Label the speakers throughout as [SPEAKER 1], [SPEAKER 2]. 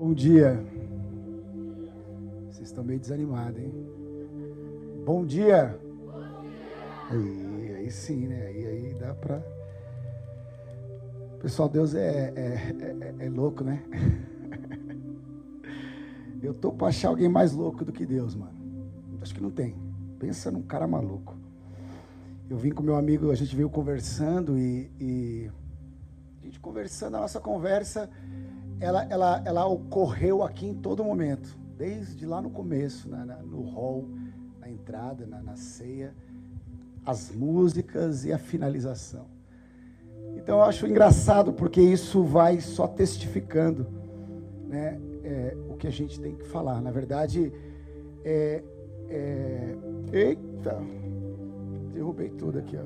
[SPEAKER 1] Bom dia. Vocês estão meio desanimados, hein? Bom dia. Aí sim, né? Aí dá pra... Pessoal, Deus é louco, né? Eu tô pra achar alguém mais louco do que Deus, mano. Acho que não tem. Pensa num cara maluco. Eu vim com meu amigo, a gente veio conversando e a gente conversando, a nossa conversa... Ela ocorreu aqui em todo momento, desde lá no começo, no hall, na entrada, na ceia, as músicas e a finalização. Então eu acho engraçado porque isso vai só testificando, né, o que a gente tem que falar. Na verdade, eita, derrubei tudo aqui, ó.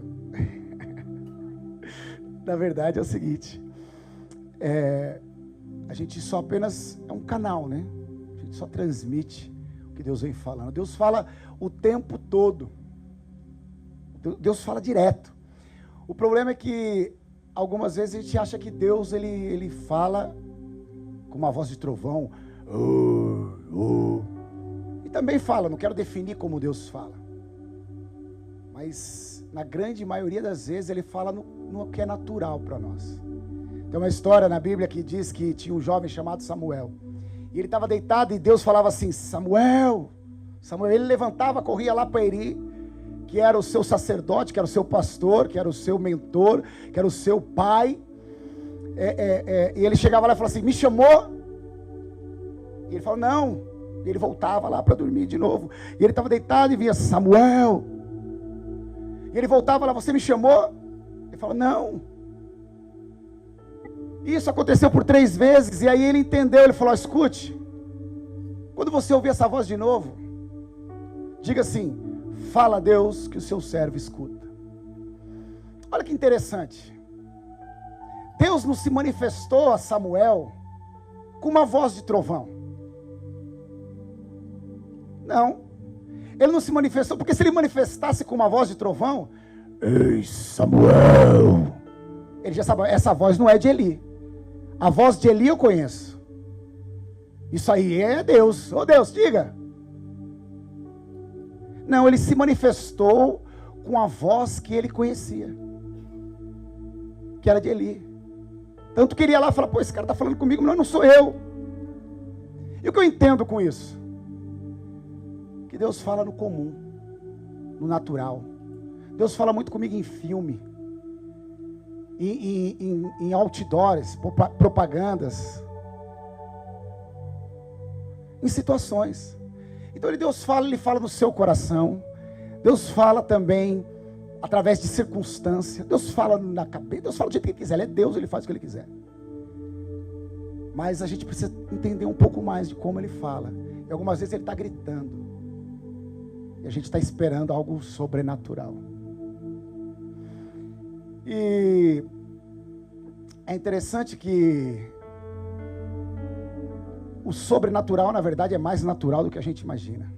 [SPEAKER 1] Na verdade é o seguinte, a gente só apenas é um canal, né? A gente só transmite o que Deus vem falando. Deus fala o tempo todo. Deus fala direto. O problema é que algumas vezes a gente acha que Deus ele fala com uma voz de trovão. E também fala, não quero definir como Deus fala. Mas na grande maioria das vezes ele fala no que é natural para nós. Tem uma história na Bíblia que diz que tinha um jovem chamado Samuel. E ele estava deitado e Deus falava assim, Samuel. Ele levantava, corria lá para Eli, que era o seu sacerdote, que era o seu pastor, que era o seu mentor, que era o seu pai. E ele chegava lá e falava assim, me chamou? E ele falou, não. E ele voltava lá para dormir de novo. E ele estava deitado e via, Samuel. E ele voltava lá, você me chamou? Ele falou, não. Isso aconteceu por 3 vezes, e aí ele entendeu, ele falou, escute, quando você ouvir essa voz de novo, diga assim, fala a Deus que o seu servo escuta. Olha que interessante, Deus não se manifestou a Samuel com uma voz de trovão, não, ele não se manifestou, porque se ele manifestasse com uma voz de trovão, ei Samuel, ele já sabe, essa voz não é de Eli. A voz de Eli eu conheço. Isso aí é Deus. Ô Deus, diga. Não, ele se manifestou com a voz que ele conhecia, que era de Eli. Tanto que ele ia lá e falava, pô, esse cara está falando comigo, mas não sou eu. E o que eu entendo com isso? Que Deus fala no comum, no natural. Deus fala muito comigo em filme, em outdoors, propagandas, em situações. Então Deus fala, ele fala no seu coração. Deus fala também através de circunstância. Deus fala na cabeça, Deus fala do jeito que ele quiser. Ele é Deus, ele faz o que ele quiser. Mas a gente precisa entender um pouco mais de como ele fala. E algumas vezes ele está gritando, e a gente está esperando algo sobrenatural. E é interessante que o sobrenatural, na verdade, é mais natural do que a gente imagina.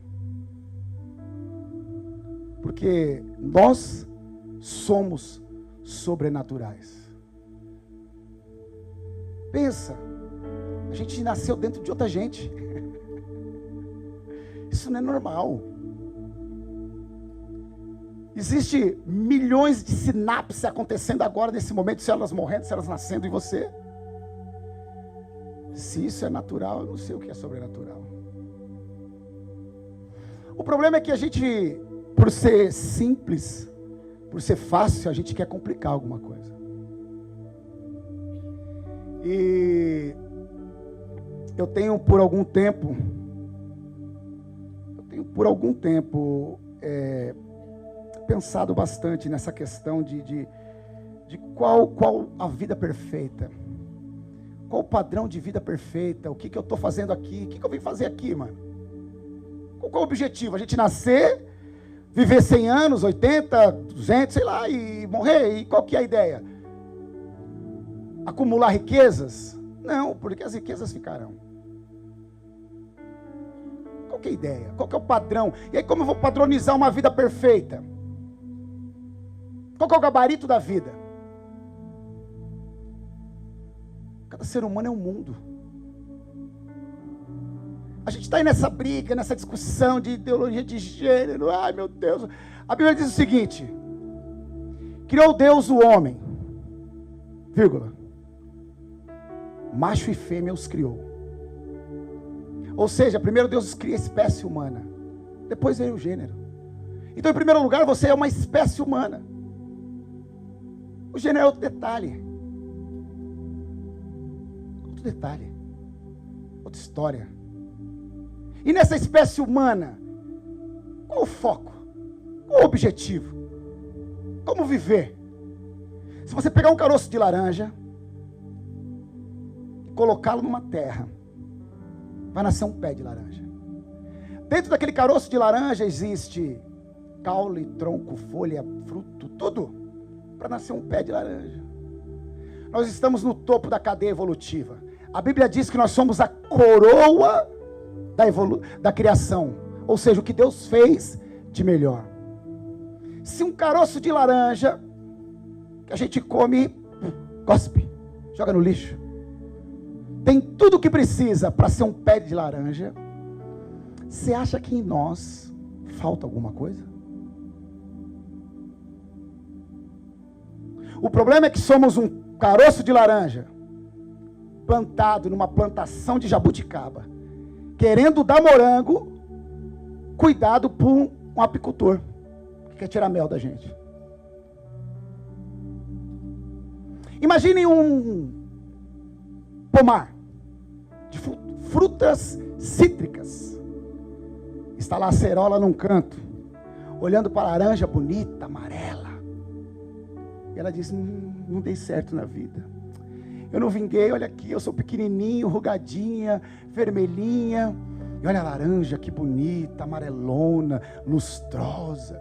[SPEAKER 1] Porque nós somos sobrenaturais. Pensa, a gente nasceu dentro de outra gente. Isso não é normal. Existe milhões de sinapses acontecendo agora, nesse momento, células morrendo, células nascendo em você. Se isso é natural, eu não sei o que é sobrenatural. O problema é que a gente, por ser simples, por ser fácil, a gente quer complicar alguma coisa. E eu tenho por algum tempo pensado bastante nessa questão de qual a vida perfeita, qual o padrão de vida perfeita, o que eu estou fazendo aqui, o que eu vim fazer aqui, mano? Qual é o objetivo? A gente nascer, viver 100 anos, 80, 200, sei lá, e morrer? E qual que é a ideia? Acumular riquezas? Não, porque as riquezas ficarão. Qual que é a ideia? Qual que é o padrão? E aí como eu vou padronizar uma vida perfeita? Qual que é o gabarito da vida? Cada ser humano é um mundo. A gente está aí nessa briga, nessa discussão de ideologia de gênero. Ai, meu Deus. A Bíblia diz o seguinte: criou Deus o homem, vírgula, macho e fêmea os criou. Ou seja, primeiro Deus cria a espécie humana, depois veio o gênero. Então, em primeiro lugar, você é uma espécie humana. O gênero é outro detalhe. Outro detalhe. Outra história. E nessa espécie humana, qual o foco? Qual o objetivo? Como viver? Se você pegar um caroço de laranja e colocá-lo numa terra, vai nascer um pé de laranja. Dentro daquele caroço de laranja existe caule, tronco, folha, fruto, tudo para nascer um pé de laranja. Nós estamos no topo da cadeia evolutiva. A Bíblia diz que nós somos a coroa da criação, ou seja, o que Deus fez de melhor. Se um caroço de laranja que a gente come, cospe, joga no lixo, tem tudo o que precisa para ser um pé de laranja, você acha que em nós falta alguma coisa? O problema é que somos um caroço de laranja plantado numa plantação de jabuticaba, querendo dar morango, cuidado por um apicultor que quer tirar mel da gente. Imagine um pomar de frutas cítricas. Está lá a acerola num canto, olhando para a laranja bonita, amarela. E ela diz: não dei certo na vida. Eu não vinguei, olha aqui, eu sou pequenininho, rugadinha, vermelhinha. E olha a laranja, que bonita, amarelona, lustrosa.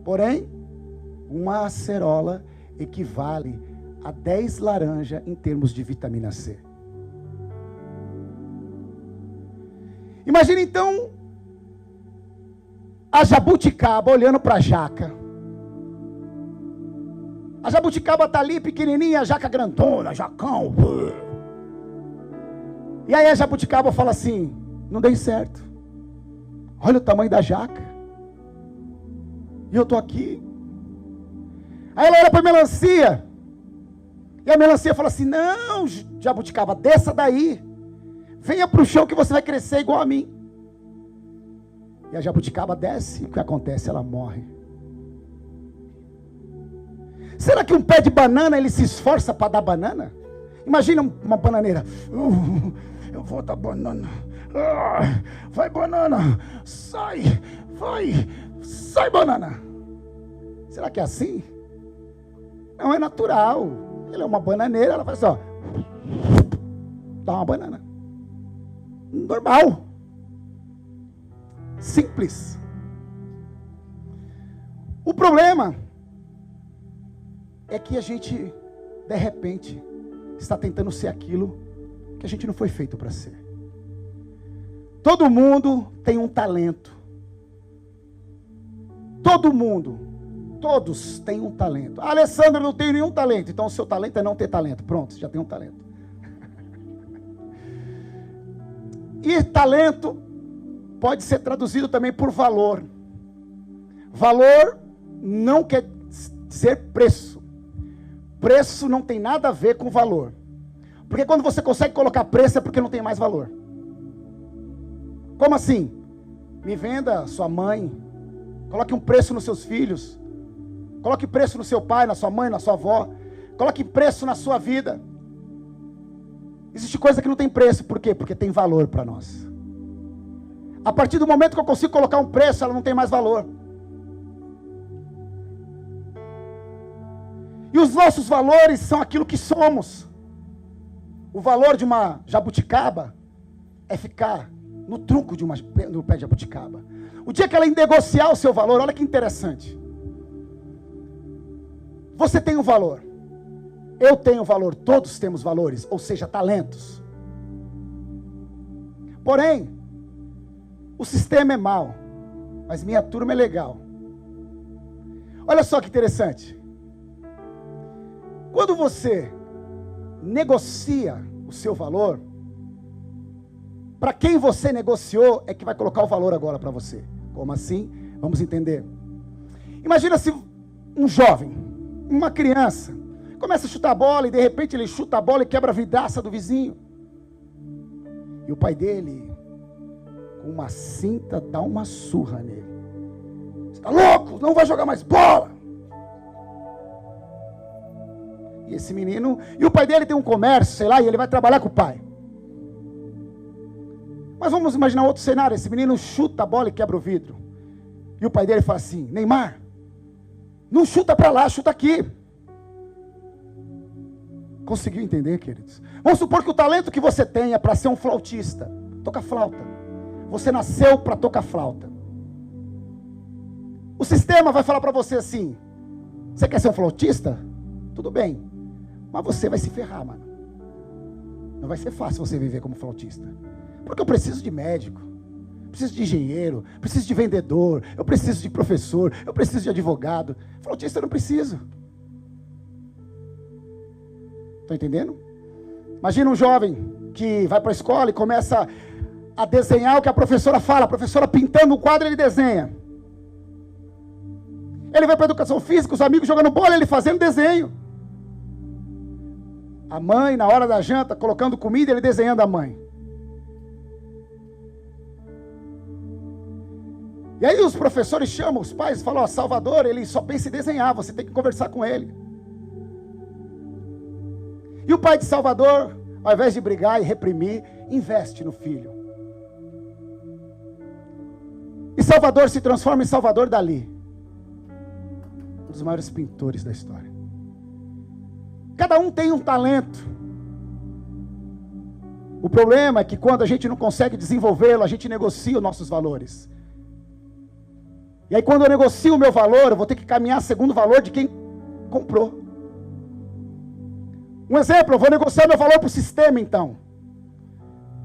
[SPEAKER 1] Porém, uma acerola equivale a 10 laranjas em termos de vitamina C. Imagina então a jabuticaba olhando para a jaca. A jabuticaba está ali pequenininha, a jaca grandona, jacão. E aí a jabuticaba fala assim: não dei certo. Olha o tamanho da jaca. E eu estou aqui. Aí ela olha para a melancia. E a melancia fala assim: não, jabuticaba, desça daí. Venha para o chão que você vai crescer igual a mim. E a jabuticaba desce, e o que acontece? Ela morre. Será que um pé de banana ele se esforça para dar banana? Imagina uma bananeira. Eu vou dar banana. Vai banana. Sai. Vai. Sai banana. Será que é assim? Não, é natural. Ele é uma bananeira. Ela faz assim, ó. Dá uma banana. Normal. Simples. O problema é que a gente, de repente, está tentando ser aquilo que a gente não foi feito para ser. Todo mundo tem um talento. Todo mundo, todos têm um talento. A Alessandra não tem nenhum talento, então o seu talento é não ter talento. Pronto, você já tem um talento. E talento pode ser traduzido também por valor. Valor não quer dizer preço. Preço não tem nada a ver com valor. Porque quando você consegue colocar preço é porque não tem mais valor. Como assim? Me venda sua mãe. Coloque um preço nos seus filhos. Coloque preço no seu pai, na sua mãe, na sua avó. Coloque preço na sua vida. Existe coisa que não tem preço. Por quê? Porque tem valor para nós. A partir do momento que eu consigo colocar um preço, ela não tem mais valor. E os nossos valores são aquilo que somos. O valor de uma jabuticaba é ficar no tronco do pé de jabuticaba. O dia que ela negociar o seu valor, olha que interessante. Você tem um valor. Eu tenho valor. Todos temos valores, ou seja, talentos. Porém, o sistema é mau, mas minha turma é legal. Olha só que interessante. Quando você negocia o seu valor, para quem você negociou é que vai colocar o valor agora para você. Como assim? Vamos entender. Imagina se um jovem, uma criança, começa a chutar a bola e de repente ele chuta a bola e quebra a vidraça do vizinho. E o pai dele, com uma cinta, dá uma surra nele. Você está louco? Não vai jogar mais bola. E esse menino, e o pai dele tem um comércio, sei lá, e ele vai trabalhar com o pai. Mas vamos imaginar outro cenário. Esse menino chuta a bola e quebra o vidro. E o pai dele fala assim: Neymar, não chuta para lá, chuta aqui. Conseguiu entender, queridos? Vamos supor que o talento que você tem é para ser um flautista. Toca flauta. Você nasceu para tocar flauta. O sistema vai falar para você assim: você quer ser um flautista? Tudo bem. Mas você vai se ferrar, mano. Não vai ser fácil você viver como flautista. Porque eu preciso de médico, preciso de engenheiro, preciso de vendedor, eu preciso de professor, eu preciso de advogado. Flautista eu não preciso. Estão entendendo? Imagina um jovem que vai para a escola e começa a desenhar o que a professora fala. A professora pintando o quadro, ele desenha. Ele vai para a educação física, os amigos jogando bola, ele fazendo desenho. A mãe, na hora da janta, colocando comida, ele desenhando a mãe. E aí os professores chamam os pais e falam: ó, Salvador, ele só pensa em desenhar, você tem que conversar com ele. E o pai de Salvador, ao invés de brigar e reprimir, investe no filho. E Salvador se transforma em Salvador Dalí, um dos maiores pintores da história. Cada um tem um talento. O problema é que quando a gente não consegue desenvolvê-lo, a gente negocia os nossos valores. E aí quando eu negocio o meu valor, eu vou ter que caminhar segundo o valor de quem comprou. Um exemplo, eu vou negociar meu valor para o sistema então.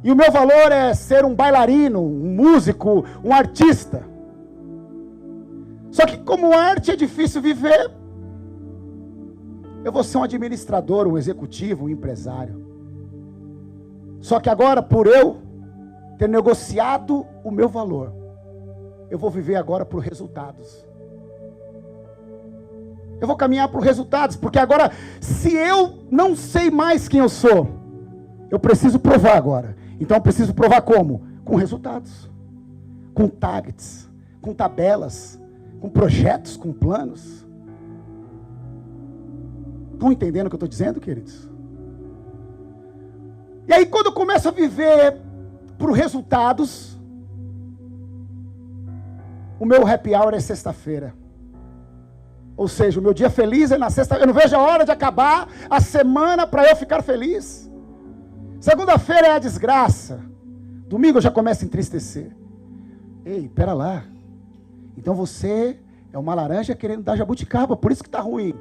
[SPEAKER 1] E o meu valor é ser um bailarino, um músico, um artista. Só que como arte é difícil viver, eu vou ser um administrador, um executivo, um empresário. Só que agora, por eu ter negociado o meu valor, eu vou viver agora por resultados. Eu vou caminhar por resultados, porque agora, se eu não sei mais quem eu sou, eu preciso provar agora. Então eu preciso provar como? Com resultados, com targets, com tabelas, com projetos, com planos. Estão entendendo o que eu estou dizendo, queridos? E aí quando eu começo a viver por resultados, o meu happy hour é sexta-feira. Ou seja, o meu dia feliz é na sexta-feira. Eu não vejo a hora de acabar a semana para eu ficar feliz. Segunda-feira é a desgraça. Domingo eu já começo a entristecer. Ei, pera lá. Então você é uma laranja querendo dar jabuticaba, por isso que está ruim.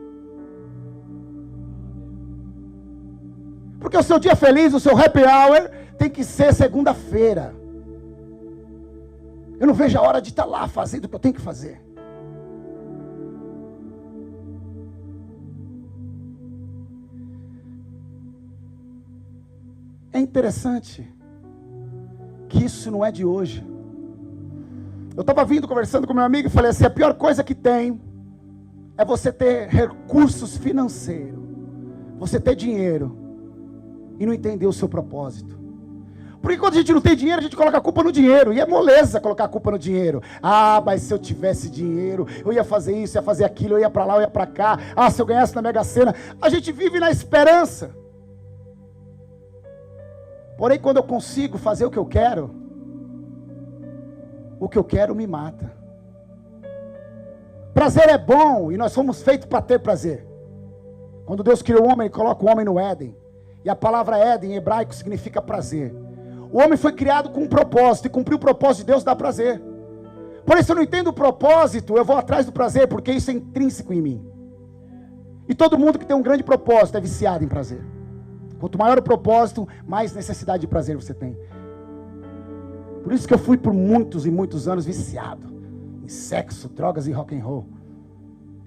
[SPEAKER 1] Porque o seu dia feliz, o seu happy hour tem que ser segunda-feira. Eu não vejo a hora de estar lá fazendo o que eu tenho que fazer. É interessante que isso não é de hoje. Eu estava vindo conversando com meu amigo e falei assim: a pior coisa que tem é você ter recursos financeiros, você ter dinheiro e não entender o seu propósito. Porque quando a gente não tem dinheiro, a gente coloca a culpa no dinheiro. E é moleza colocar a culpa no dinheiro. Ah, mas se eu tivesse dinheiro, eu ia fazer isso, ia fazer aquilo, eu ia para lá, eu ia para cá. Ah, se eu ganhasse na Mega Sena. A gente vive na esperança. Porém, quando eu consigo fazer o que eu quero me mata. Prazer é bom e nós fomos feitos para ter prazer. Quando Deus criou o homem, Ele coloca o homem no Éden. E a palavra Éden em hebraico significa prazer. O homem foi criado com um propósito, e cumprir o propósito de Deus dá prazer. Por isso eu não entendo o propósito, eu vou atrás do prazer, porque isso é intrínseco em mim. E todo mundo que tem um grande propósito é viciado em prazer. Quanto maior o propósito, mais necessidade de prazer você tem. Por isso que eu fui por muitos e muitos anos viciado em sexo, drogas e rock and roll.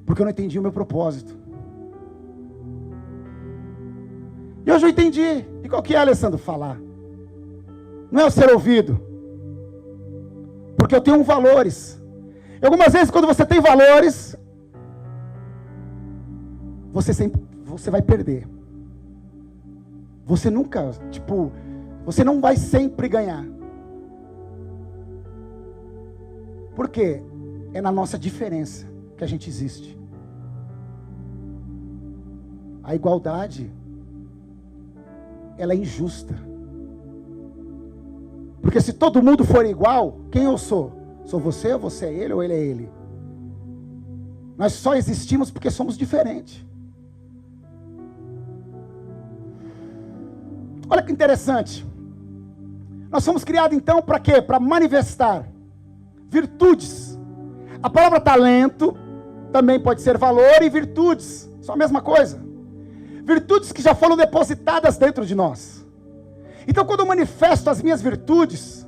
[SPEAKER 1] Porque eu não entendi o meu propósito. E hoje eu entendi. E qual que é, Alessandro? Falar. não é o ser ouvido. Porque eu tenho valores. E algumas vezes, quando você tem valores, você vai perder. Você nunca, você não vai sempre ganhar. Por quê? É na nossa diferença que a gente existe. A igualdade, ela é injusta. Porque se todo mundo for igual, quem eu sou? Sou você, ou você é ele, ou ele é ele? Nós só existimos porque somos diferentes. Olha que interessante. Nós fomos criados então para quê? Para manifestar virtudes. A palavra talento também pode ser valor e virtudes. São a mesma coisa. Virtudes que já foram depositadas dentro de nós. Então quando eu manifesto as minhas virtudes,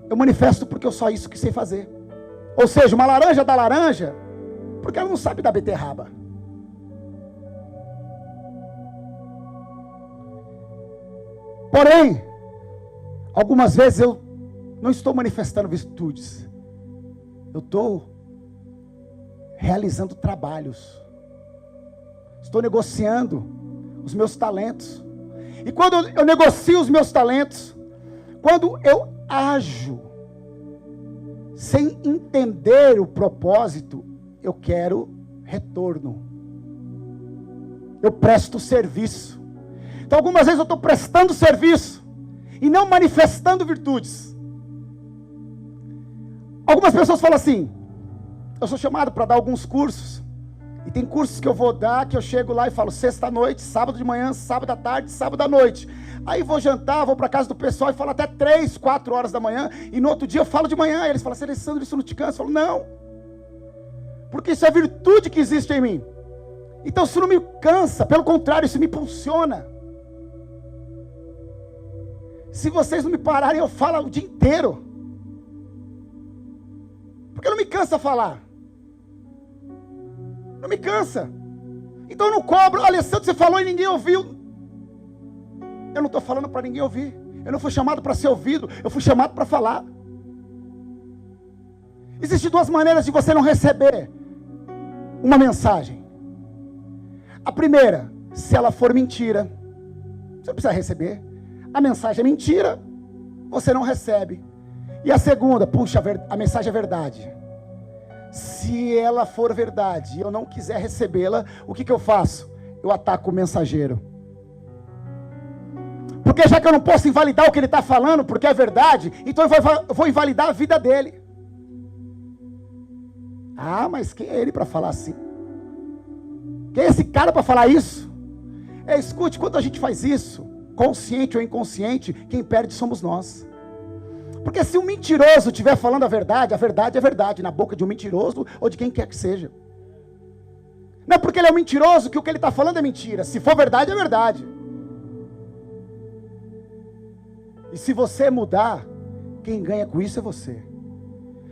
[SPEAKER 1] eu manifesto porque eu só isso que sei fazer. Ou seja, uma laranja dá laranja porque ela não sabe dar beterraba. Porém, algumas vezes eu não estou manifestando virtudes. Eu estou realizando trabalhos. Estou negociando os meus talentos. E quando eu negocio os meus talentos, quando eu ajo sem entender o propósito, eu quero retorno. Eu presto serviço. Então algumas vezes eu estou prestando serviço e não manifestando virtudes. Algumas pessoas falam assim: eu sou chamado para dar alguns cursos. E tem cursos que eu vou dar, que eu chego lá e falo sexta-noite, sábado de manhã, sábado à tarde, sábado à noite. Aí vou jantar, vou para casa do pessoal e falo até 3, 4 horas da manhã. E no outro dia eu falo de manhã. E eles falam: Alessandro, isso não te cansa? Eu falo: não. Porque isso é virtude que existe em mim. Então isso não me cansa, pelo contrário, isso me impulsiona. Se vocês não me pararem, eu falo o dia inteiro. Porque não me cansa falar. Não me cansa. Então eu não cobro. Alessandro, você falou e ninguém ouviu. Eu não estou falando para ninguém ouvir. Eu não fui chamado para ser ouvido. Eu fui chamado para falar. Existem duas maneiras de você não receber uma mensagem. A primeira, se ela for mentira, você não precisa receber. A mensagem é mentira, você não recebe. E a segunda, puxa, a mensagem é verdade. Se ela for verdade e eu não quiser recebê-la, o que eu faço? Eu ataco o mensageiro. Porque já que eu não posso invalidar o que ele está falando, porque é verdade, então eu vou invalidar a vida dele. Ah, mas quem é ele para falar assim? Quem é esse cara para falar isso? Escute, quando a gente faz isso, consciente ou inconsciente, quem perde somos nós. Porque se um mentiroso estiver falando a verdade é verdade, na boca de um mentiroso ou de quem quer que seja. Não é porque ele é um mentiroso que o que ele está falando é mentira. Se for verdade, é verdade. E se você mudar, quem ganha com isso é você.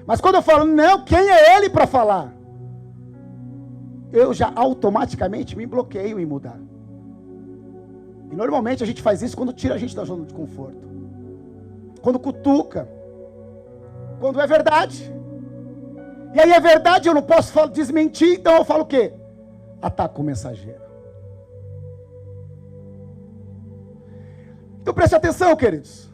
[SPEAKER 1] Mas quando eu falo, não, quem é ele para falar? Eu já automaticamente me bloqueio em mudar. E normalmente a gente faz isso quando tira a gente da zona de conforto. Quando cutuca. Quando é verdade. E aí é verdade, eu não posso desmentir, então eu falo o quê? Ataco o mensageiro. Então preste atenção, queridos.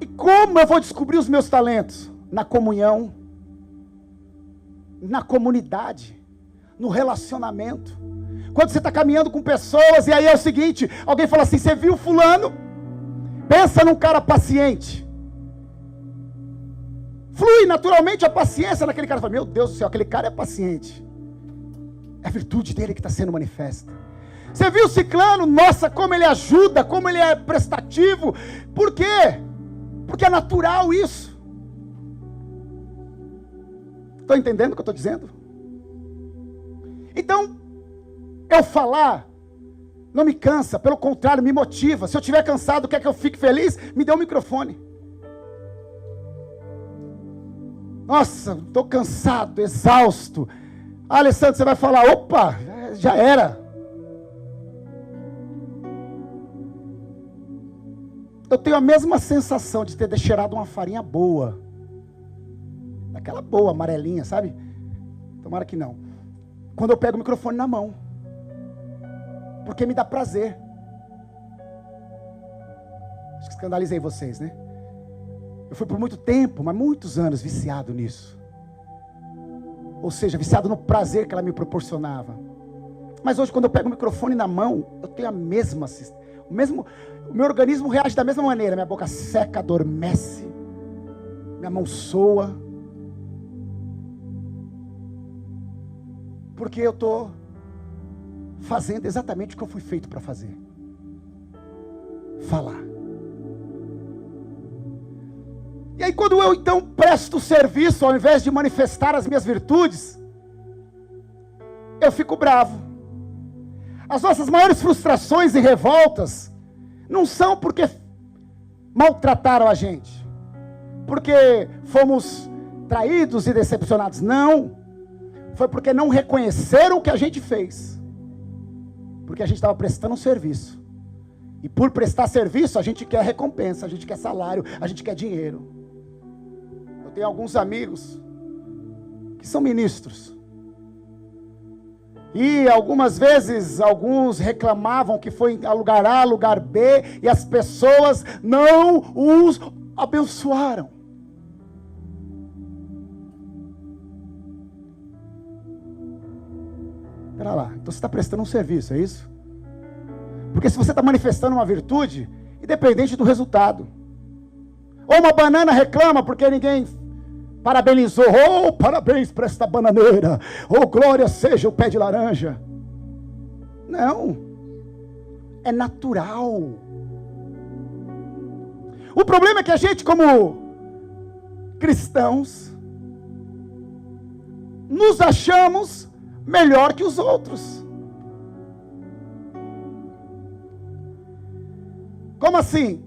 [SPEAKER 1] E como eu vou descobrir os meus talentos? Na comunhão, na comunidade, no relacionamento. Quando você está caminhando com pessoas, e aí é o seguinte, alguém fala assim, você viu fulano? Pensa num cara paciente. Flui naturalmente a paciência naquele cara. Fala, meu Deus do céu, aquele cara é paciente. É a virtude dele que está sendo manifesta. Você viu o ciclano? Nossa, como ele ajuda, como ele é prestativo. Por quê? Porque é natural isso. Estão entendendo o que eu estou dizendo? Então, eu falar não me cansa, pelo contrário, me motiva. Se eu estiver cansado, quer que eu fique feliz? Me dê um microfone. Nossa, estou cansado, exausto. Ah, Alessandro, você vai falar, opa, já era. eu tenho a mesma sensação de ter cheirado uma farinha boa. Aquela boa, amarelinha, sabe? Tomara que não. Quando eu pego o microfone na mão. Porque me dá prazer. Acho que escandalizei vocês, né? Eu fui por muito tempo, mas muitos anos viciado nisso. Ou seja, viciado no prazer que ela me proporcionava. Mas hoje, quando eu pego o microfone na mão, eu tenho a mesma... O meu organismo reage da mesma maneira. Minha boca seca, adormece. Minha mão soa. Porque eu estou fazendo exatamente o que eu fui feito para fazer. Falar. E aí quando eu então presto serviço, ao invés de manifestar as minhas virtudes, eu fico bravo. As nossas maiores frustrações e revoltas não são porque maltrataram a gente, porque fomos traídos e decepcionados. Não. Foi porque não reconheceram o que a gente fez. Porque a gente estava prestando um serviço. E por prestar serviço, a gente quer recompensa, a gente quer salário, a gente quer dinheiro. Eu tenho alguns amigos que são ministros. E algumas vezes, alguns reclamavam que foi a lugar A, lugar B, e as pessoas não os abençoaram. Espera lá, então você está prestando um serviço, é isso? Porque se você está manifestando uma virtude, independente do resultado. Ou uma banana reclama porque ninguém parabenizou. Oh, parabéns para esta bananeira. Oh, glória seja o pé de laranja. Não. É natural. O problema é que a gente, como cristãos, nos achamos melhor que os outros. Como assim?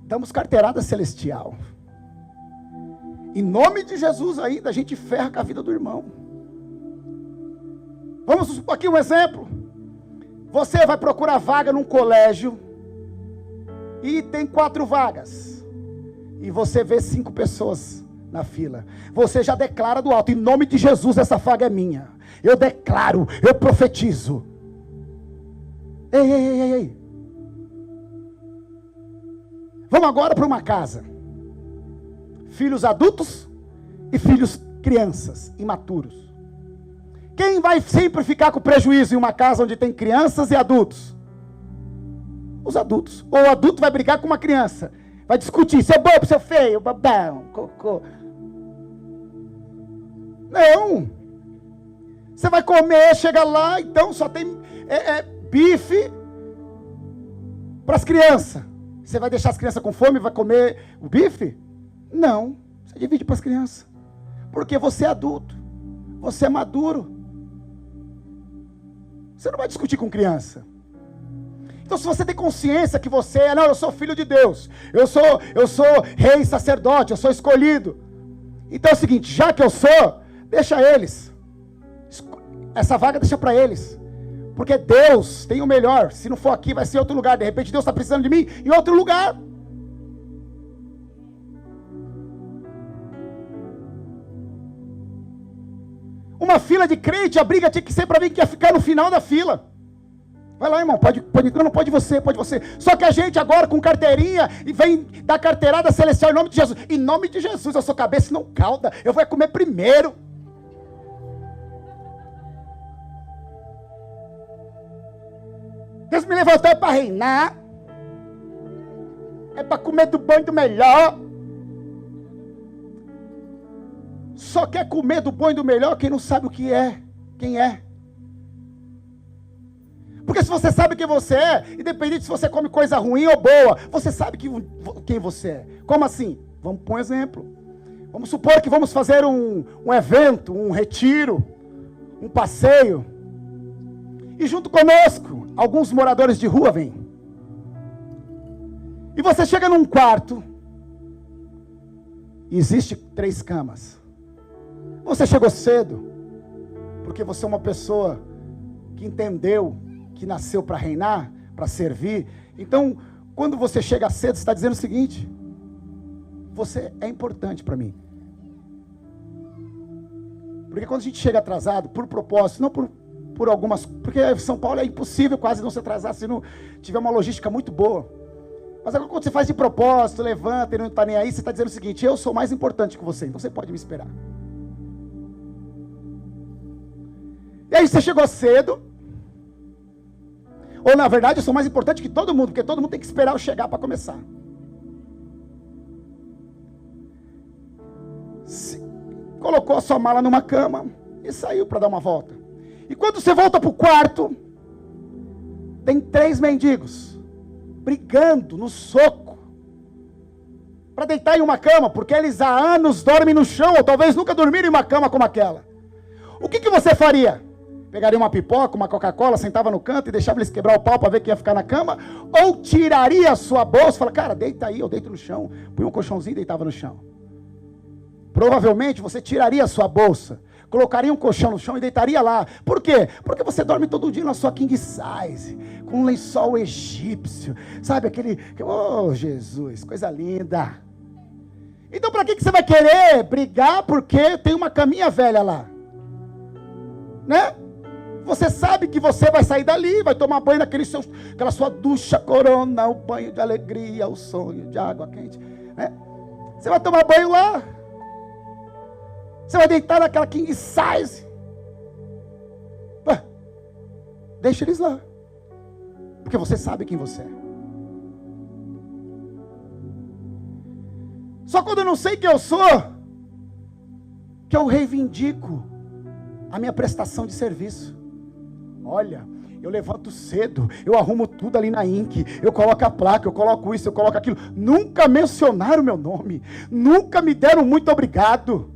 [SPEAKER 1] Damos carteirada celestial. Em nome de Jesus ainda, a gente ferra com a vida do irmão. Vamos supor aqui um exemplo. Você vai procurar vaga num colégio e tem 4 vagas. E você vê 5 pessoas na fila. Você já declara do alto: em nome de Jesus, essa vaga é minha. Eu declaro, eu profetizo. Ei. Vamos agora para uma casa. Filhos adultos e filhos crianças, imaturos. Quem vai sempre ficar com prejuízo em uma casa onde tem crianças e adultos? Os adultos. Ou o adulto vai brigar com uma criança. Vai discutir, seu bobo, seu feio, babão, cocô. Não. Você vai comer, chega lá, então só tem bife para as crianças. Você vai deixar as crianças com fome e vai comer o bife? Não. Você divide para as crianças. Porque você é adulto. Você é maduro. Você não vai discutir com criança. Então, se você tem consciência que você é, não, eu sou filho de Deus, eu sou rei, sacerdote, eu sou escolhido. Então é o seguinte, já que eu sou, deixa eles. Essa vaga deixa para eles. Porque Deus tem o melhor. Se não for aqui, vai ser em outro lugar. De repente Deus está precisando de mim em outro lugar. Uma fila de crente, a briga tinha que ser para mim que ia ficar no final da fila. Vai lá, irmão, pode, não pode você. Só que a gente agora com carteirinha e vem dar carteirada celestial em nome de Jesus. Em nome de Jesus, eu sou cabeça e não cauda. Eu vou comer primeiro. Deus me levantou é para reinar. É para comer do bom e do melhor. Só quer comer do bom e do melhor quem não sabe o que é. Quem é. Porque se você sabe quem você é, independente se você come coisa ruim ou boa, você sabe quem você é. Como assim? Vamos pôr um exemplo. Vamos supor que vamos fazer um evento, um retiro, um passeio. E junto conosco, alguns moradores de rua vêm. E você chega num quarto, e existe 3 camas. Você chegou cedo, porque você é uma pessoa que entendeu que nasceu para reinar, para servir. Então, quando você chega cedo, você está dizendo o seguinte: você é importante para mim. Porque quando a gente chega atrasado, por propósito, não por algumas... Porque São Paulo é impossível quase não se atrasar se não tiver uma logística muito boa. Mas agora quando você faz de propósito, levanta e não está nem aí, você está dizendo o seguinte: eu sou mais importante que você, então você pode me esperar. E aí você chegou cedo. Ou na verdade eu sou mais importante que todo mundo, porque todo mundo tem que esperar eu chegar para começar. Colocou a sua mala numa cama e saiu para dar uma volta. E quando você volta para o quarto, tem 3 mendigos brigando no soco para deitar em uma cama, porque eles há anos dormem no chão, ou talvez nunca dormiram em uma cama como aquela. O que você faria? Pegaria uma pipoca, uma Coca-Cola, sentava no canto e deixava eles quebrar o pau para ver quem ia ficar na cama? Ou tiraria a sua bolsa e fala: cara, deita aí, eu deito no chão. Põe um colchãozinho e deitava no chão. Provavelmente você tiraria a sua bolsa, colocaria um colchão no chão e deitaria lá. Por quê? Porque você dorme todo dia na sua king size, com um lençol egípcio, sabe aquele... Oh, Jesus, coisa linda. Então para que você vai querer brigar porque tem uma caminha velha lá? Né? Você sabe que você vai sair dali, vai tomar banho aquela sua ducha corona, o banho de alegria, o sonho de água quente, né? Você vai tomar banho lá. Você vai deitar naquela king size. Deixa eles lá. Porque você sabe quem você é. Só quando eu não sei quem eu sou, que eu reivindico a minha prestação de serviço. Olha, eu levanto cedo, eu arrumo tudo ali na Inc, eu coloco a placa, eu coloco isso, eu coloco aquilo. Nunca mencionaram meu nome, nunca me deram muito obrigado.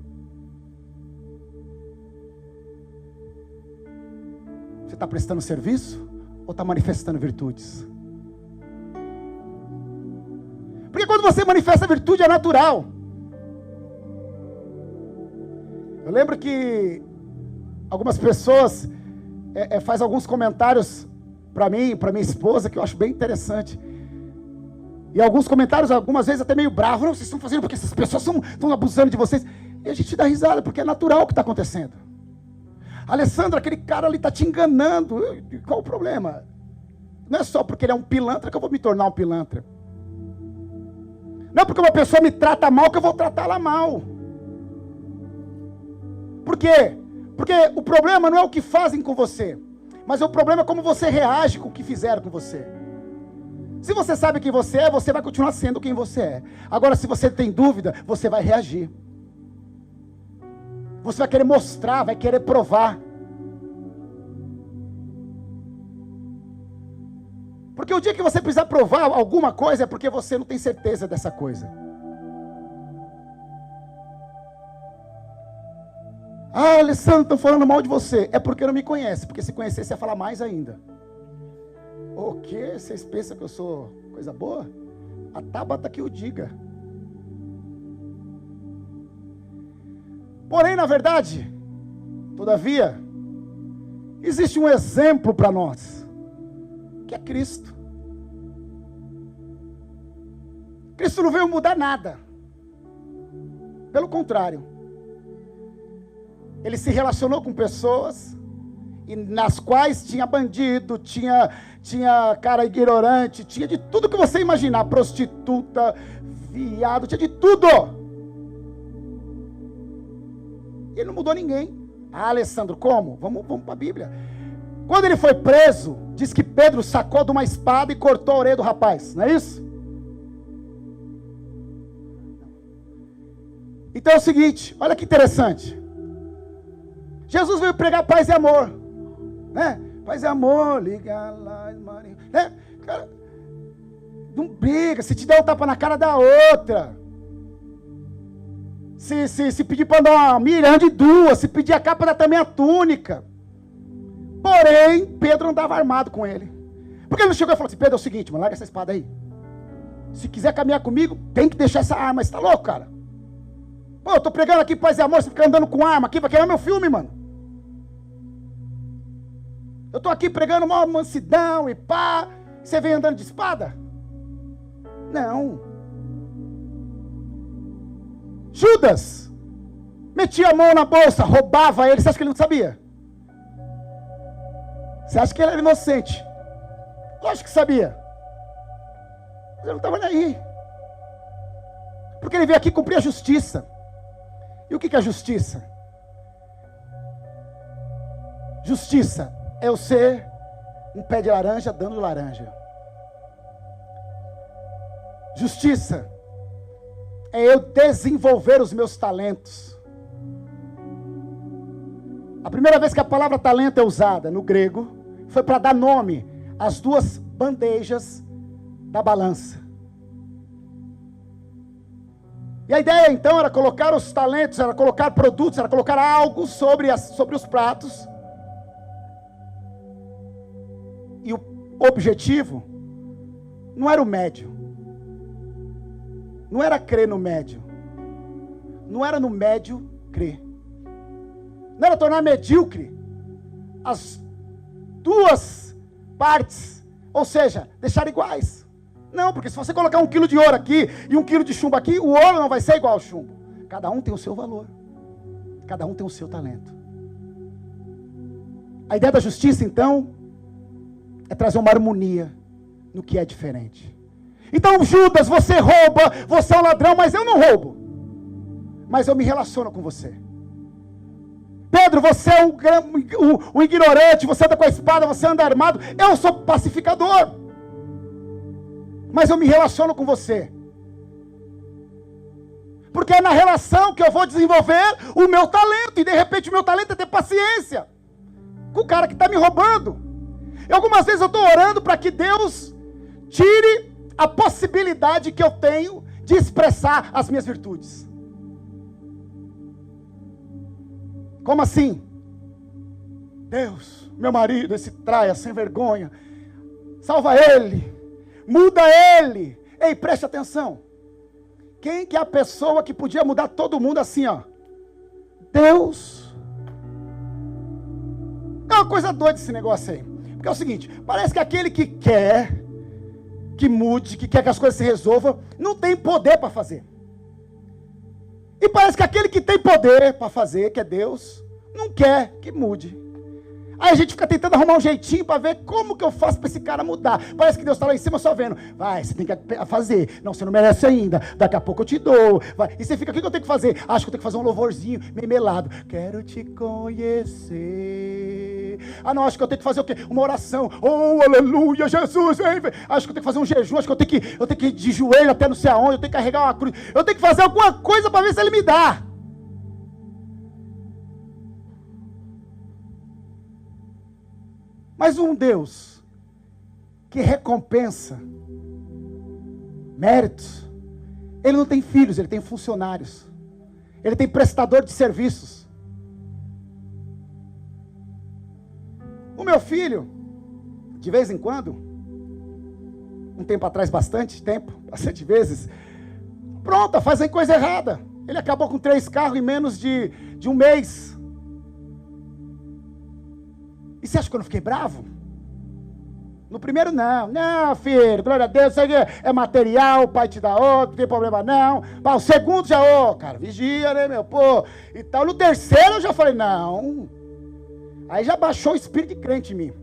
[SPEAKER 1] Você está prestando serviço ou está manifestando virtudes? Porque quando você manifesta virtude é natural. Eu lembro que algumas pessoas faz alguns comentários para mim, para minha esposa, que eu acho bem interessante. E alguns comentários, algumas vezes até meio bravos. Não, vocês estão fazendo porque essas pessoas estão abusando de vocês. E a gente dá risada, porque é natural o que está acontecendo. Alessandro, aquele cara ali está te enganando. Qual o problema? Não é só porque ele é um pilantra que eu vou me tornar um pilantra. Não é porque uma pessoa me trata mal que eu vou tratá-la mal. Por quê? Porque o problema não é o que fazem com você, mas o problema é como você reage com o que fizeram com você. Se você sabe quem você é, você vai continuar sendo quem você é. Agora, se você tem dúvida, você vai reagir. Você vai querer mostrar, vai querer provar. Porque o dia que você precisar provar alguma coisa é porque você não tem certeza dessa coisa. Ah, Alessandro, estão falando mal de você. É porque não me conhece. Porque se conhecesse, ia falar mais ainda. O quê? Vocês pensam que eu sou coisa boa? A Tabata que o diga. Porém, na verdade, todavia, existe um exemplo para nós, que é Cristo. Cristo não veio mudar nada. Pelo contrário. Ele se relacionou com pessoas e nas quais tinha bandido, tinha cara ignorante, tinha de tudo que você imaginar, prostituta, viado, tinha de tudo. Ele não mudou ninguém. Ah, Alessandro, como? Vamos para a Bíblia. Quando ele foi preso, diz que Pedro sacou de uma espada e cortou a orelha do rapaz, não é isso? Então é o seguinte, olha que interessante. Jesus veio pregar paz e amor, né? Paz e amor, liga lá, né? Cara, não briga, se te der um tapa na cara, dá outra. Se pedir para dar uma milha, ande duas. Se pedir a capa, dá também a túnica. Porém, Pedro andava armado com ele. Porque ele não chegou e falou assim: Pedro, é o seguinte, mano, larga essa espada aí. Se quiser caminhar comigo, tem que deixar essa arma. Você tá louco, cara? Pô, eu tô pregando aqui paz e amor, você fica andando com arma aqui, vai queimar meu filme, mano. Eu tô aqui pregando uma mansidão e pá, você vem andando de espada? Não. Judas metia a mão na bolsa, roubava ele. Você acha que ele não sabia? Você acha que ele era inocente? Lógico que sabia. Mas ele não estava nem aí. Porque ele veio aqui cumprir a justiça. E o que é a justiça? Justiça é eu ser um pé de laranja dando laranja. Justiça é eu desenvolver os meus talentos. A primeira vez que a palavra talento é usada no grego foi para dar nome às duas bandejas da balança. E a ideia então era colocar os talentos, era colocar produtos, era colocar algo sobre os pratos. E o objetivo não era o médio. Não era crer no médio. Não era no médio crer. Não era tornar medíocre as duas partes. Ou seja, deixar iguais. Não, porque se você colocar 1 quilo de ouro aqui e 1 quilo de chumbo aqui, o ouro não vai ser igual ao chumbo. Cada um tem o seu valor. Cada um tem o seu talento. A ideia da justiça, então, é trazer uma harmonia no que é diferente. Então, Judas, você rouba, você é um ladrão, mas eu não roubo. Mas eu me relaciono com você. Pedro, você é um ignorante, você anda com a espada, você anda armado. Eu sou pacificador. Mas eu me relaciono com você. Porque é na relação que eu vou desenvolver o meu talento. E de repente o meu talento é ter paciência com o cara que está me roubando. E algumas vezes eu estou orando para que Deus tire a possibilidade que eu tenho de expressar as minhas virtudes. Como assim? Deus, meu marido, esse traia sem vergonha, salva ele, muda ele. Ei, preste atenção. Quem que é a pessoa que podia mudar todo mundo assim, ó? Deus. É uma coisa doida esse negócio aí. Porque é o seguinte, parece que aquele que quer que mude, que quer que as coisas se resolvam, não tem poder para fazer. E parece que aquele que tem poder para fazer, que é Deus, não quer que mude. Aí a gente fica tentando arrumar um jeitinho para ver como que eu faço para esse cara mudar. Parece que Deus está lá em cima só vendo. Vai, você tem que fazer. Não, você não merece ainda. Daqui a pouco eu te dou. Vai. E você fica, o que eu tenho que fazer? Acho que eu tenho que fazer um louvorzinho meio melado. Quero te conhecer. Ah, não, acho que eu tenho que fazer o quê? Uma oração. Oh, aleluia, Jesus. Hein? Acho que eu tenho que fazer um jejum. Acho que eu tenho que ir de joelho até não sei aonde. Eu tenho que carregar uma cruz. Eu tenho que fazer alguma coisa para ver se ele me dá. Mas um Deus que recompensa méritos, ele não tem filhos, ele tem funcionários, ele tem prestador de serviços. O meu filho, de vez em quando, um tempo atrás, bastante vezes, pronto, fazem coisa errada. Ele acabou com 3 carros em menos de um mês. E você acha que eu não fiquei bravo? No primeiro, não, filho, glória a Deus, isso aí é material, o pai te dá outro, não tem problema não. Pá, o segundo já, cara, vigia, né, meu, pô, e tal. No terceiro eu já falei, não. Aí já baixou o espírito de crente em mim.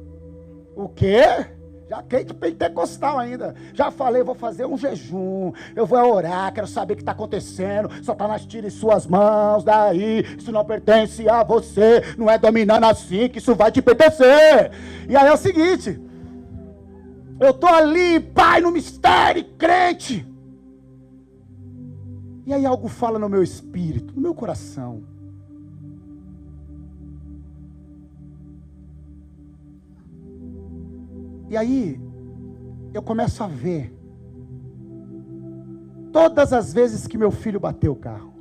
[SPEAKER 1] O quê? Já crente pentecostal ainda. Já falei, vou fazer um jejum, eu vou orar, quero saber o que está acontecendo. Satanás tire suas mãos daí, isso não pertence a você, não é dominando assim que isso vai te pertencer. E aí é o seguinte, eu estou ali, pai, no mistério, crente. E aí algo fala no meu espírito, no meu coração. E aí, eu começo a ver todas as vezes que meu filho bateu o carro.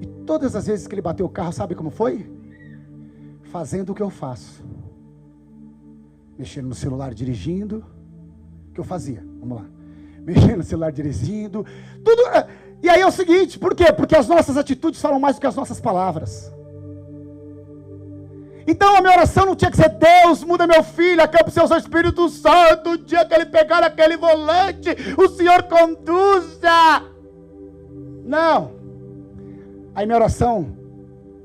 [SPEAKER 1] E todas as vezes que ele bateu o carro, sabe como foi? Fazendo o que eu faço. Mexendo no celular, dirigindo. O que eu fazia? Vamos lá. Mexendo no celular, dirigindo. Tudo. E aí é o seguinte, por quê? Porque as nossas atitudes falam mais do que as nossas palavras. Então a minha oração não tinha que ser: Deus, muda meu filho, acampa o seu Espírito Santo, o dia que ele pegar aquele volante, o Senhor conduza. Não. Aí minha oração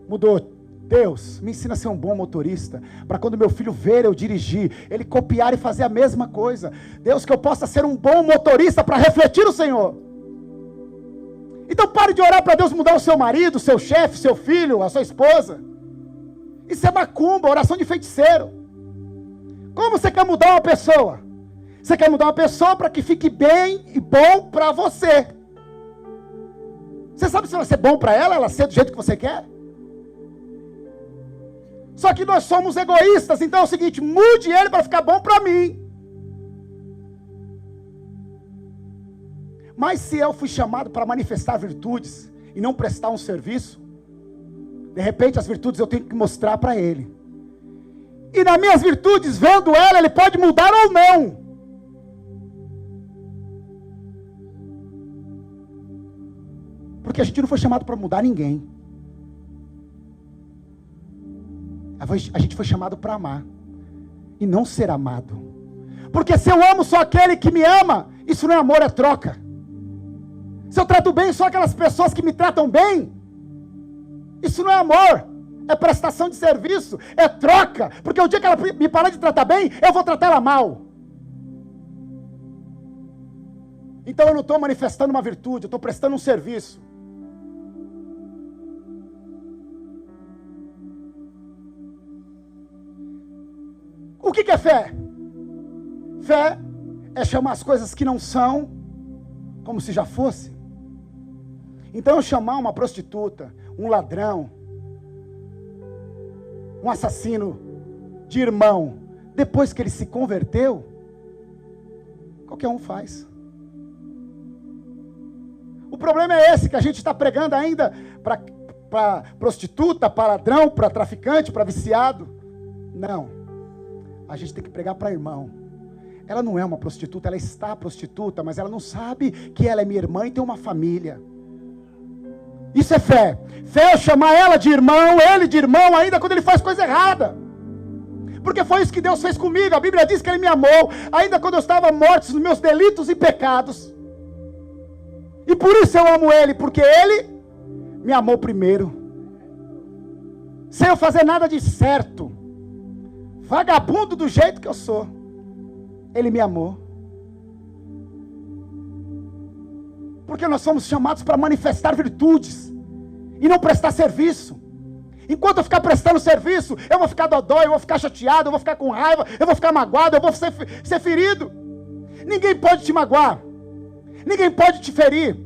[SPEAKER 1] mudou: Deus, me ensina a ser um bom motorista, para quando meu filho ver eu dirigir, ele copiar e fazer a mesma coisa. Deus, que eu possa ser um bom motorista para refletir o Senhor. Então pare de orar para Deus mudar o seu marido, o seu chefe, seu filho, a sua esposa. Isso é macumba, oração de feiticeiro. Como você quer mudar uma pessoa? Você quer mudar uma pessoa para que fique bem e bom para você. Você sabe se vai ser bom para ela ser do jeito que você quer? Só que nós somos egoístas, então é o seguinte: mude ele para ficar bom para mim. Mas se eu fui chamado para manifestar virtudes e não prestar um serviço, de repente as virtudes eu tenho que mostrar para ele. E nas minhas virtudes, vendo ela, ele pode mudar ou não. Porque a gente não foi chamado para mudar ninguém. A gente foi chamado para amar e não ser amado. Porque se eu amo só aquele que me ama, isso não é amor, é troca. Se eu trato bem só aquelas pessoas que me tratam bem, isso não é amor, é prestação de serviço, é troca. Porque o dia que ela me parar de tratar bem, eu vou tratar ela mal. Então eu não estou manifestando uma virtude, eu estou prestando um serviço. O que é fé? Fé é chamar as coisas que não são como se já fosse. Então eu chamar uma prostituta, um ladrão, um assassino de irmão, depois que ele se converteu, qualquer um faz. O problema é esse, que a gente está pregando ainda para prostituta, para ladrão, para traficante, para viciado. Não. A gente tem que pregar para irmão. Ela não é uma prostituta, ela está prostituta, mas ela não sabe que ela é minha irmã e tem uma família. Isso é fé. Fé é chamar ela de irmão, ele de irmão, ainda quando ele faz coisa errada. Porque foi isso que Deus fez comigo. A Bíblia diz que Ele me amou, ainda quando eu estava morto nos meus delitos e pecados. E por isso eu amo Ele, porque Ele me amou primeiro. Sem eu fazer nada de certo. Vagabundo do jeito que eu sou. Ele me amou. Porque nós somos chamados para manifestar virtudes e não prestar serviço. Enquanto eu ficar prestando serviço, eu vou ficar dodói, eu vou ficar chateado, eu vou ficar com raiva, eu vou ficar magoado, eu vou ser ferido. Ninguém pode te magoar. Ninguém pode te ferir.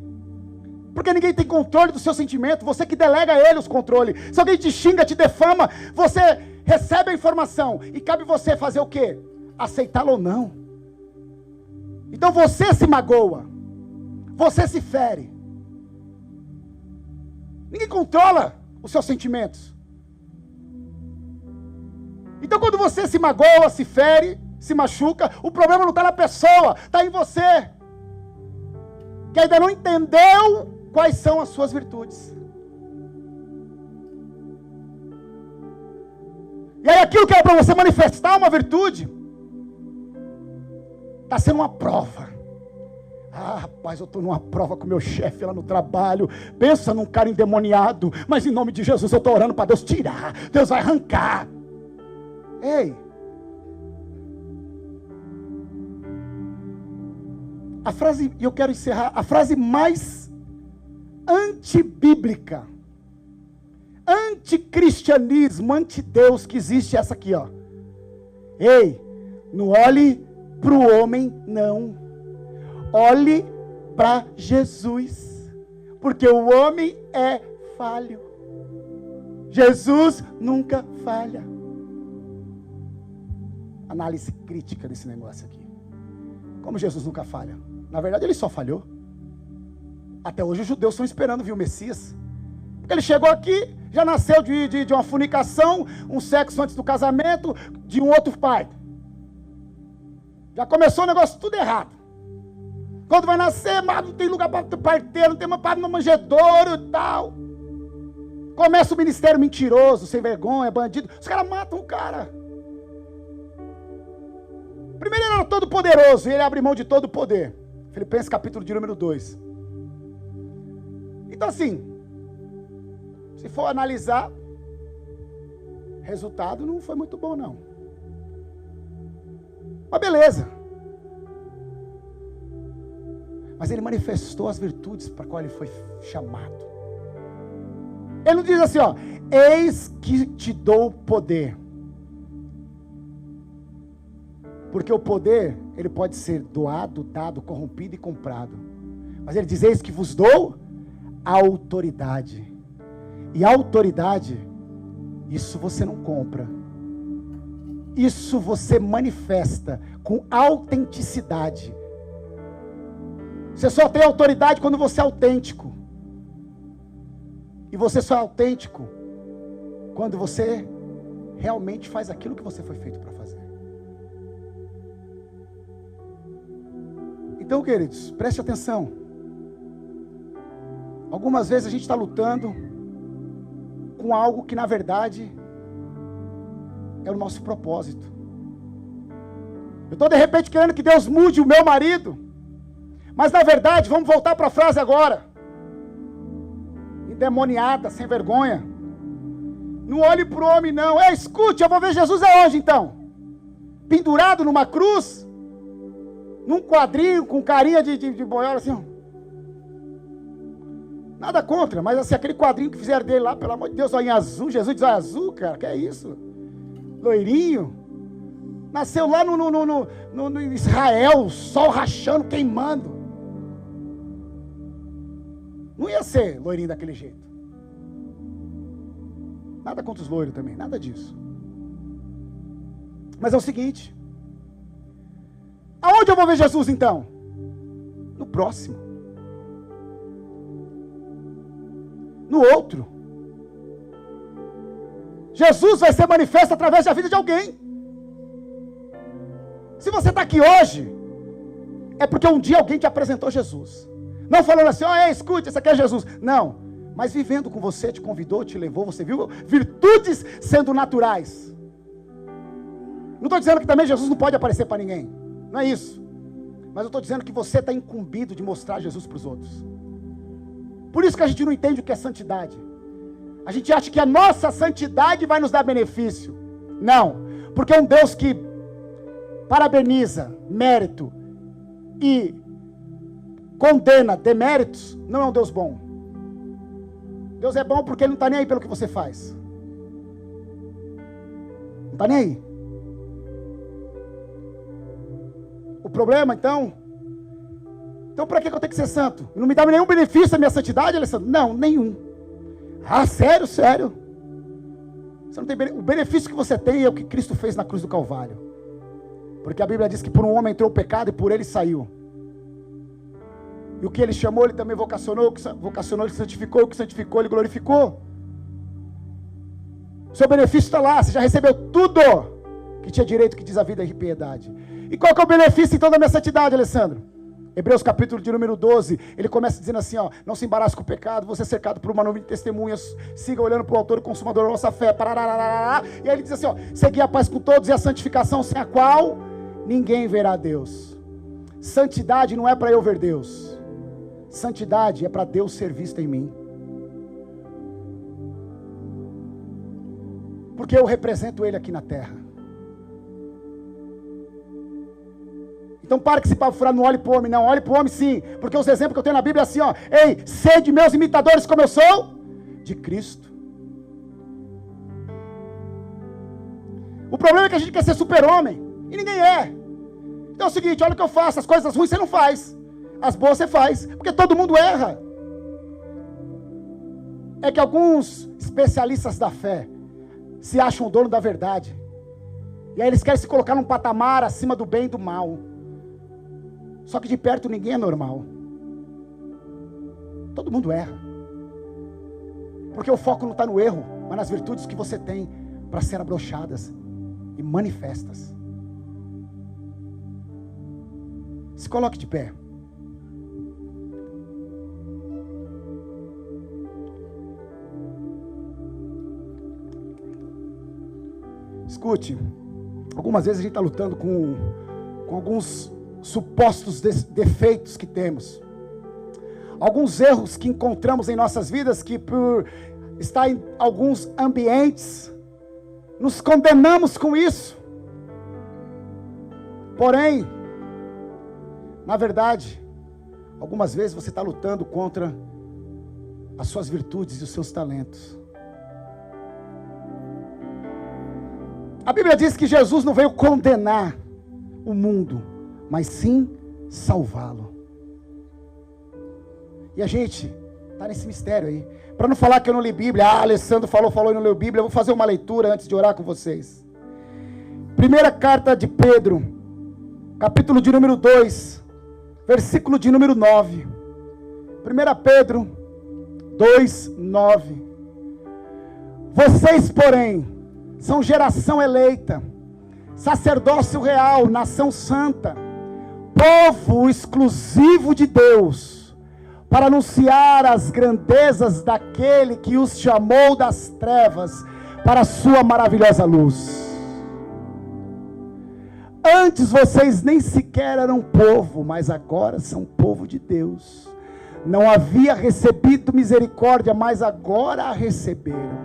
[SPEAKER 1] Porque ninguém tem controle do seu sentimento. Você que delega a ele os controles. Se alguém te xinga, te defama, você recebe a informação. E cabe você fazer o quê? Aceitá-lo ou não. Então você se magoa. Você se fere. Ninguém controla os seus sentimentos. Então quando você se magoa, se fere, se machuca, o problema não está na pessoa, está em você. Que ainda não entendeu quais são as suas virtudes. E aí aquilo que é para você manifestar uma virtude, está sendo uma prova. Ah, rapaz, eu estou numa prova com o meu chefe lá no trabalho. Pensa num cara endemoniado. Mas em nome de Jesus eu estou orando para Deus tirar. Deus vai arrancar. Ei. A frase, e eu quero encerrar, a frase mais antibíblica, anticristianismo, antideus que existe é essa aqui, ó. Ei, não olhe para o homem, não. Olhe para Jesus, porque o homem é falho. Jesus nunca falha. Análise crítica desse negócio aqui. Como Jesus nunca falha? Na verdade, ele só falhou. Até hoje os judeus estão esperando vir o Messias. Porque ele chegou aqui, já nasceu de uma fornicação, um sexo antes do casamento, de um outro pai. Já começou o negócio tudo errado. Quando vai nascer, mas não tem lugar para parteiro, não tem para no manjedouro e tal. Começa o ministério mentiroso, sem vergonha, bandido. Os caras matam o cara. Primeiro ele era todo poderoso e ele abre mão de todo o poder. Filipenses capítulo de número 2. Então assim, se for analisar, resultado não foi muito bom não. Mas beleza. Mas ele manifestou as virtudes para qual ele foi chamado. Ele não diz assim, ó, eis que te dou poder. Porque o poder, ele pode ser doado, dado, corrompido e comprado. Mas ele diz, eis que vos dou autoridade. E autoridade, isso você não compra. Isso você manifesta com autenticidade. Você só tem autoridade quando você é autêntico. E você só é autêntico quando você realmente faz aquilo que você foi feito para fazer. Então, queridos, preste atenção. Algumas vezes a gente está lutando com algo que na verdade é o nosso propósito. Eu estou de repente querendo que Deus mude o meu marido, mas na verdade, vamos voltar para a frase agora. Endemoniada, sem vergonha. Não olhe para o homem não. Escute, eu vou ver Jesus aonde então? Pendurado numa cruz? Num quadrinho com carinha de boiola assim, ó. Nada contra, mas assim, aquele quadrinho que fizeram dele lá, pelo amor de Deus, ó, em azul, Jesus diz, ó, azul, cara, que é isso? Loirinho. Nasceu lá no Israel, sol rachando, queimando. Não ia ser loirinho daquele jeito. Nada contra os loiros também, nada disso. Mas é o seguinte, aonde eu vou ver Jesus então? No próximo. No outro. Jesus vai ser manifesto através da vida de alguém. Se você está aqui hoje, é porque um dia alguém te apresentou Jesus. Não falando assim, escute, esse aqui é Jesus. Não, mas vivendo com você, te convidou, te levou, você viu virtudes sendo naturais. Não estou dizendo que também Jesus não pode aparecer para ninguém. Não é isso. Mas eu estou dizendo que você está incumbido de mostrar Jesus para os outros. Por isso que a gente não entende o que é santidade. A gente acha que a nossa santidade vai nos dar benefício. Não, porque um Deus que parabeniza mérito e condena deméritos, não é um Deus bom. Deus é bom porque Ele não está nem aí pelo que você faz. Não está nem aí. O problema, então para que eu tenho que ser santo? Não me dá nenhum benefício a minha santidade, Alessandro? Não, nenhum. Ah, sério? Você não tem o benefício que você tem é o que Cristo fez na cruz do Calvário. Porque a Bíblia diz que por um homem entrou o pecado e por ele saiu. E o que ele chamou, ele também vocacionou, o que vocacionou, ele santificou, o que santificou, ele glorificou. O seu benefício está lá, você já recebeu tudo que tinha direito, que diz a vida e piedade. E qual que é o benefício então da minha santidade, Alessandro? Hebreus capítulo de número 12, ele começa dizendo assim, não se embarace com o pecado, você é cercado por uma nuvem de testemunhas, siga olhando para o autor e consumador da nossa fé, e aí ele diz assim, segui a paz com todos e a santificação, sem a qual ninguém verá Deus. Santidade não é para eu ver Deus, santidade é para Deus ser visto em mim, porque eu represento Ele aqui na terra. Então para que esse papo furado, não olhe para o homem, não, olhe para o homem sim, porque os exemplos que eu tenho na Bíblia é assim, ei, sede meus imitadores como eu sou de Cristo. O problema é que a gente quer ser super-homem, e ninguém é. Então é o seguinte, olha o que eu faço, as coisas ruins você não faz, as boas você faz, porque todo mundo erra. É que alguns especialistas da fé se acham o dono da verdade, e aí eles querem se colocar num patamar acima do bem e do mal. Só que de perto ninguém é normal. Todo mundo erra. Porque o foco não está no erro, mas nas virtudes que você tem para ser abrochadas e manifestas. Se coloque de pé. Escute, algumas vezes a gente está lutando com alguns supostos defeitos que temos. Alguns erros que encontramos em nossas vidas, que por estar em alguns ambientes, nos condenamos com isso. Porém, na verdade, algumas vezes você está lutando contra as suas virtudes e os seus talentos. A Bíblia diz que Jesus não veio condenar o mundo, mas sim salvá-lo. E a gente está nesse mistério aí. Para não falar que eu não li Bíblia, Alessandro falou e não leu Bíblia, eu vou fazer uma leitura antes de orar com vocês. Primeira carta de Pedro, capítulo de número 2, versículo de número 9. 1 Pedro 2, 9. Vocês, porém, são geração eleita, sacerdócio real, nação santa, povo exclusivo de Deus, para anunciar as grandezas daquele que os chamou das trevas para a sua maravilhosa luz. Antes vocês nem sequer eram povo, mas agora são povo de Deus. Não havia recebido misericórdia, mas agora a receberam.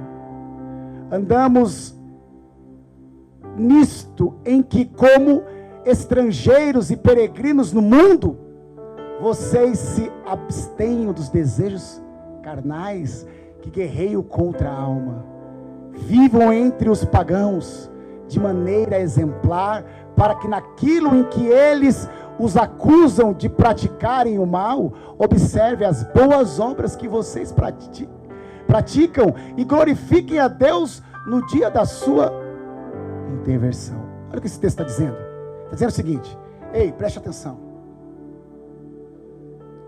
[SPEAKER 1] Andamos nisto em que, como estrangeiros e peregrinos no mundo, vocês se abstenham dos desejos carnais que guerreiam contra a alma. Vivam entre os pagãos de maneira exemplar, para que naquilo em que eles os acusam de praticarem o mal, observe as boas obras que vocês praticam e glorifiquem a Deus no dia da sua intervenção. Olha o que esse texto está dizendo. Está dizendo o seguinte: ei, preste atenção.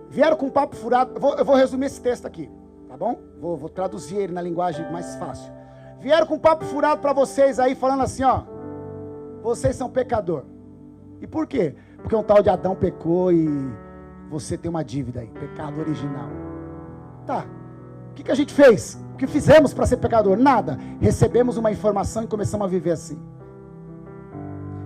[SPEAKER 1] Vieram com um papo furado. Eu vou resumir esse texto aqui, tá bom? Vou traduzir ele na linguagem mais fácil. Vieram com um papo furado para vocês aí, falando assim, ó: vocês são pecador. E por quê? Porque um tal de Adão pecou e você tem uma dívida aí, pecado original. Tá, o que a gente fez? O que fizemos para ser pecador? Nada. Recebemos uma informação e começamos a viver assim.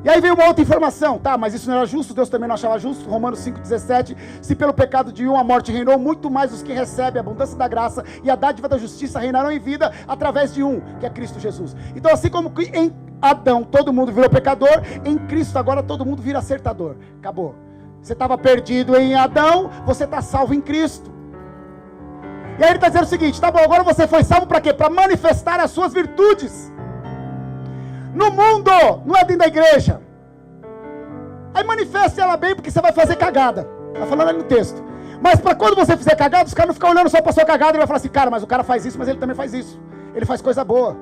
[SPEAKER 1] E aí veio uma outra informação, tá, mas isso não era justo, Deus também não achava justo. Romanos 5,17, se pelo pecado de um a morte reinou, muito mais os que recebem a abundância da graça e a dádiva da justiça reinarão em vida através de um, que é Cristo Jesus. Então assim como em Adão todo mundo virou pecador, em Cristo agora todo mundo vira acertador. Acabou. Você estava perdido em Adão, você está salvo em Cristo. E aí ele está dizendo o seguinte: tá bom, agora você foi salvo para quê? Para manifestar as suas virtudes no mundo, não é dentro da igreja. Aí manifeste ela bem, porque você vai fazer cagada. Está falando ali no texto. Mas para quando você fizer cagada, os caras não ficam olhando só para a sua cagada. Ele vai falar assim: cara, mas o cara faz isso, mas ele também faz isso. Ele faz coisa boa.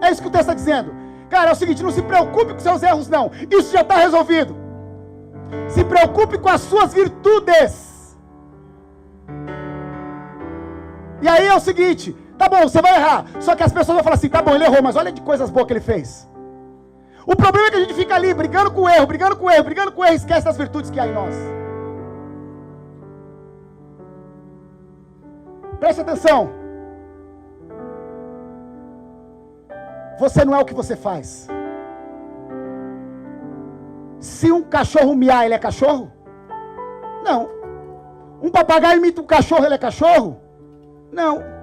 [SPEAKER 1] É isso que o texto está dizendo. Cara, é o seguinte: não se preocupe com seus erros não. Isso já está resolvido. Se preocupe com as suas virtudes. E aí é o seguinte: tá bom, você vai errar. Só que as pessoas vão falar assim: tá bom, ele errou, mas olha de coisas boas que ele fez. O problema é que a gente fica ali brigando com o erro, e esquece das virtudes que há em nós. Preste atenção. Você não é o que você faz. Se um cachorro miar, ele é cachorro? Não. Um papagaio imita um cachorro, ele é cachorro? Não.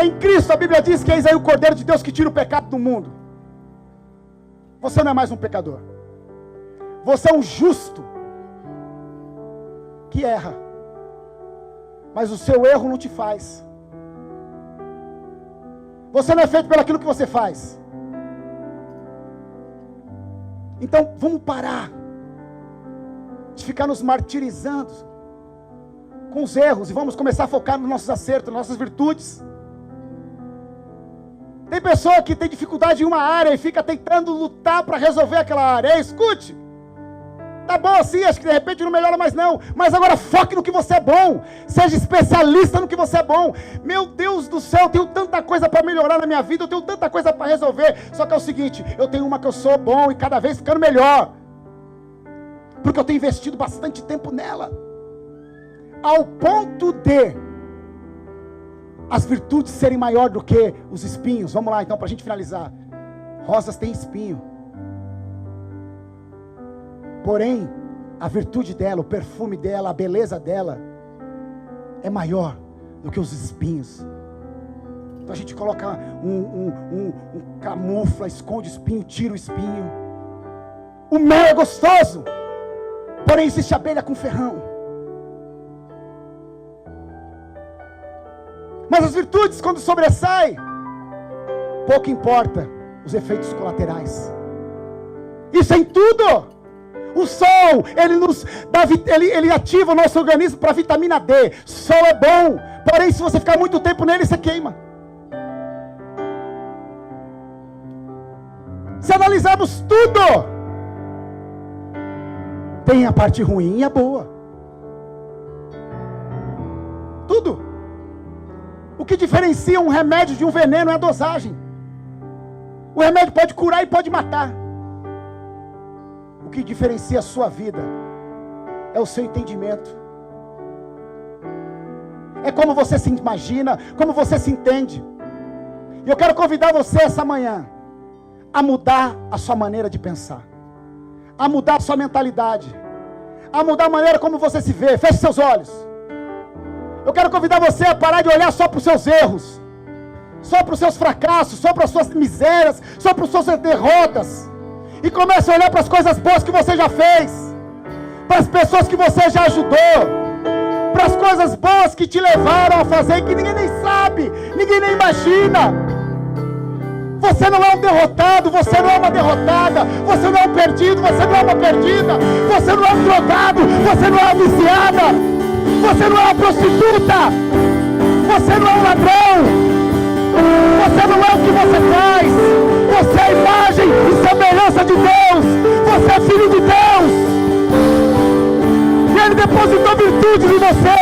[SPEAKER 1] Em Cristo a Bíblia diz que eis aí o Cordeiro de Deus que tira o pecado do mundo. Você não é mais um pecador. Você é um justo que erra. Mas o seu erro não te faz. Você não é feito pelo aquilo que você faz. Então vamos parar de ficar nos martirizando com os erros e vamos começar a focar nos nossos acertos, nas nossas virtudes. Tem pessoa que tem dificuldade em uma área e fica tentando lutar para resolver aquela área. Ei, escute. Tá bom assim, acho que de repente não melhora mais não. Mas agora foque no que você é bom. Seja especialista no que você é bom. Meu Deus do céu, eu tenho tanta coisa para melhorar na minha vida. Eu tenho tanta coisa para resolver. Só que é o seguinte, eu tenho uma que eu sou bom e cada vez ficando melhor. Porque eu tenho investido bastante tempo nela. Ao ponto de as virtudes serem maior do que os espinhos. Vamos lá então, para a gente finalizar. Rosas têm espinho, porém a virtude dela, o perfume dela, a beleza dela é maior do que os espinhos. Então a gente coloca camufla, esconde o espinho, tira o espinho. O mel é gostoso, porém existe abelha com ferrão. Mas as virtudes, quando sobressaem, pouco importa os efeitos colaterais. Isso é em tudo. O sol, ele nos dá, ele ativa o nosso organismo para vitamina D. Sol é bom, porém se você ficar muito tempo nele, você queima. Se analisarmos tudo, tem a parte ruim e a boa. Tudo. O que diferencia um remédio de um veneno é a dosagem. O remédio pode curar e pode matar. O que diferencia a sua vida é o seu entendimento. É como você se imagina, como você se entende. E eu quero convidar você essa manhã a mudar a sua maneira de pensar, a mudar a sua mentalidade, a mudar a maneira como você se vê. Feche seus olhos. Eu quero convidar você a parar de olhar só para os seus erros, só para os seus fracassos, só para as suas misérias, só para as suas derrotas, e comece a olhar para as coisas boas que você já fez, para as pessoas que você já ajudou, para as coisas boas que te levaram a fazer e que ninguém nem sabe, ninguém nem imagina. Você não é um derrotado, você não é uma derrotada, você não é um perdido, você não é uma perdida, você não é um drogado, você não é uma viciada, você não é uma prostituta, você não é um ladrão, você não é o que você faz, você é a imagem e semelhança de Deus, você é filho de Deus, e Ele depositou virtudes em você.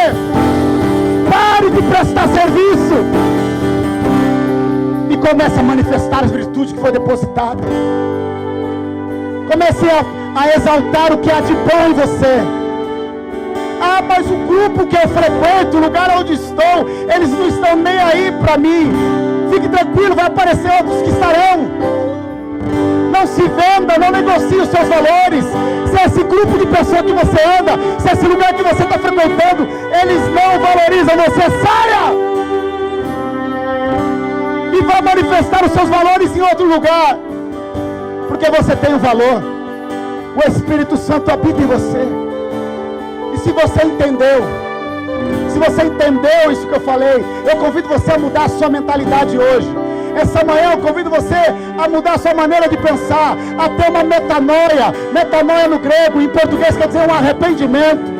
[SPEAKER 1] Pare de prestar serviço e comece a manifestar as virtudes que foi depositada. Comece a exaltar o que há de bom em você. Ah, mas o grupo que eu frequento, o lugar onde estou, eles não estão nem aí para mim. Fique tranquilo, vai aparecer outros que estarão. Não se venda, não negocie os seus valores. Se é esse grupo de pessoas que você anda, se é esse lugar que você está frequentando, eles não valorizam você, saia! E vai manifestar os seus valores em outro lugar, porque você tem um valor. O Espírito Santo habita em você. Se você entendeu isso que eu falei, eu convido você a mudar a sua mentalidade hoje. Essa manhã eu convido você a mudar a sua maneira de pensar, a ter uma metanoia. Metanoia no grego, em português quer dizer um arrependimento.